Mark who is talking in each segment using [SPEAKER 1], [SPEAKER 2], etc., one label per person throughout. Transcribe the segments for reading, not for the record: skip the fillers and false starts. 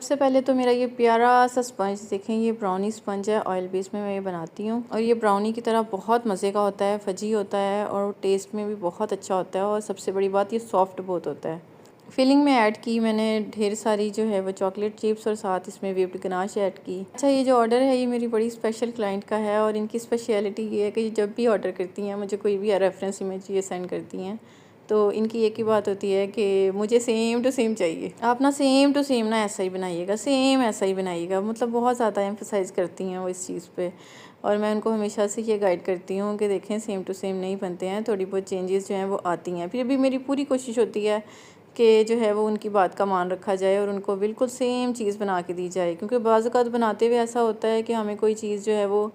[SPEAKER 1] सबसे पहले तो मेरा ये प्यारा सा स्पंज देखें, ये ब्राउनी स्पंज है, ऑयल बेस में मैं ये बनाती हूँ और ये ब्राउनी की तरह बहुत मज़े का होता है, फजी होता है और टेस्ट में भी बहुत अच्छा होता है और सबसे बड़ी बात ये सॉफ्ट बहुत होता है। फिलिंग में ऐड की मैंने ढेर सारी जो है वो चॉकलेट चिप्स और साथ इसमें व्हिप्ड गनाश ऐड की। अच्छा, ये जो ऑर्डर है ये मेरी बड़ी स्पेशल क्लाइंट का है और इनकी स्पेशलिटी ये है कि जब भी ऑर्डर करती हैं मुझे कोई भी रेफरेंस इमेज ये सेंड करती हैं तो इनकी एक ही बात होती है कि मुझे सेम टू सेम चाहिए। आप ना सेम टू सेम ना ऐसा ही बनाइएगा, सेम ऐसा ही बनाइएगा, मतलब बहुत ज़्यादा एम्फसाइज़ करती हैं वो इस चीज़ पे। और मैं उनको हमेशा से ये गाइड करती हूँ कि देखें सेम टू सेम नहीं बनते हैं, थोड़ी बहुत चेंजेस जो हैं वो आती हैं। फिर भी मेरी पूरी कोशिश होती है कि जो है वो उनकी बात का मान रखा जाए और उनको बिल्कुल सेम चीज़ बना के दी जाए, क्योंकि बाज़ औक़ात बनाते हुए ऐसा होता है कि हमें कोई चीज़ जो है वो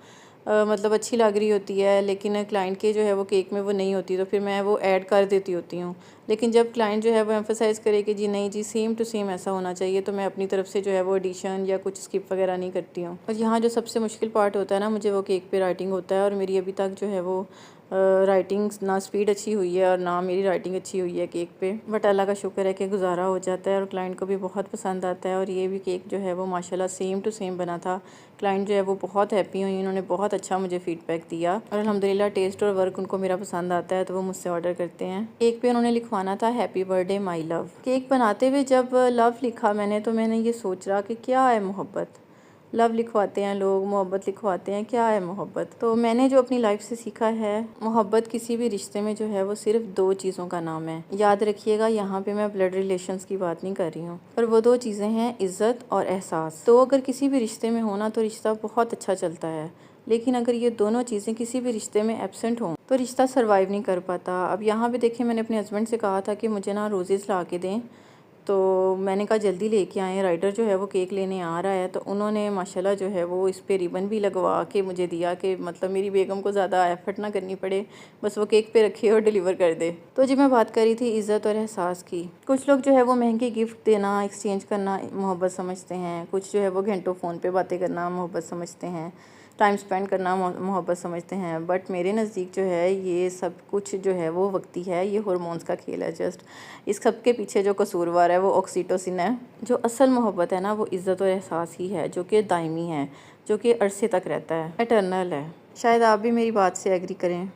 [SPEAKER 1] मतलब अच्छी लग रही होती है लेकिन क्लाइंट के जो है वो केक में वो नहीं होती, तो फिर मैं वो ऐड कर देती होती हूँ। लेकिन जब क्लाइंट जो है वो एम्फसाइज़ करे कि जी नहीं जी सेम टू सेम ऐसा होना चाहिए, तो मैं अपनी तरफ से जो है वो एडिशन या कुछ स्किप वगैरह नहीं करती हूँ। और यहाँ जो सबसे मुश्किल पार्ट होता है ना मुझे, वो केक पे राइटिंग होता है और मेरी अभी तक जो है वो राइटिंग ना स्पीड अच्छी हुई है और ना मेरी राइटिंग अच्छी हुई है केक पे। बट अल्लाह का शुक्र है कि गुजारा हो जाता है और क्लाइंट को भी बहुत पसंद आता है। और ये भी केक जो है वो माशाल्लाह सेम टू सेम बना था। क्लाइंट जो है वो बहुत हैप्पी हुई, उन्होंने बहुत अच्छा मुझे फ़ीडबैक दिया और अल्हम्दुलिल्लाह टेस्ट और वर्क उनको मेरा पसंद आता है तो वो मुझसे ऑर्डर करते हैं। केक पे उन्होंने लिखवाना था happy birthday my love. Cake बनाते हुए जब लव लिखा मैंने तो मैंने ये सोच रहा कि क्या है मोहब्बत। लव लिखवाते हैं लोग, मोहब्बत लिखवाते हैं, क्या है मोहब्बत। तो मैंने जो अपनी लाइफ से सीखा है, मोहब्बत किसी भी रिश्ते में जो है वो सिर्फ दो चीज़ों का नाम है। याद रखिएगा, यहाँ पे मैं ब्लड रिलेशंस की बात नहीं कर रही हूँ, पर वो दो चीज़ें हैं इज़्ज़त और एहसास। तो अगर किसी भी रिश्ते में होना तो रिश्ता बहुत अच्छा चलता है, लेकिन अगर ये दोनों चीज़ें किसी भी रिश्ते में एब्सेंट हों तो रिश्ता सर्वाइव नहीं कर पाता। अब यहाँ पे देखिए, मैंने अपने हस्बैंड से कहा था कि मुझे ना रोज़ेज़ ला के दें, तो मैंने कहा जल्दी लेके आएँ, राइडर जो है वो केक लेने आ रहा है। तो उन्होंने माशाल्लाह जो है वो इस पे रिबन भी लगवा के मुझे दिया कि मतलब मेरी बेगम को ज़्यादा एफर्ट ना करनी पड़े, बस वो केक पे रखे और डिलीवर कर दे। तो जी मैं बात कर रही थी इज़्ज़त और एहसास की। कुछ लोग जो है वो महंगे गिफ्ट देना, एक्सचेंज करना मोहब्बत समझते हैं, कुछ जो है वो घंटों फ़ोन पे बातें करना मोहब्बत समझते हैं, टाइम स्पेंड करना मोहब्बत समझते हैं। बट मेरे नज़दीक जो है ये सब कुछ जो है वो वक्ती है, ये हार्मोन्स का खेल है जस्ट। इस सब के पीछे जो कसूरवार है वो ऑक्सीटोसिन है। जो असल मोहब्बत है ना वो इज़्ज़त और एहसास ही है, जो कि दायमी है, जो कि अरसे तक रहता है, एटर्नल है। शायद आप भी मेरी बात से एग्री करें।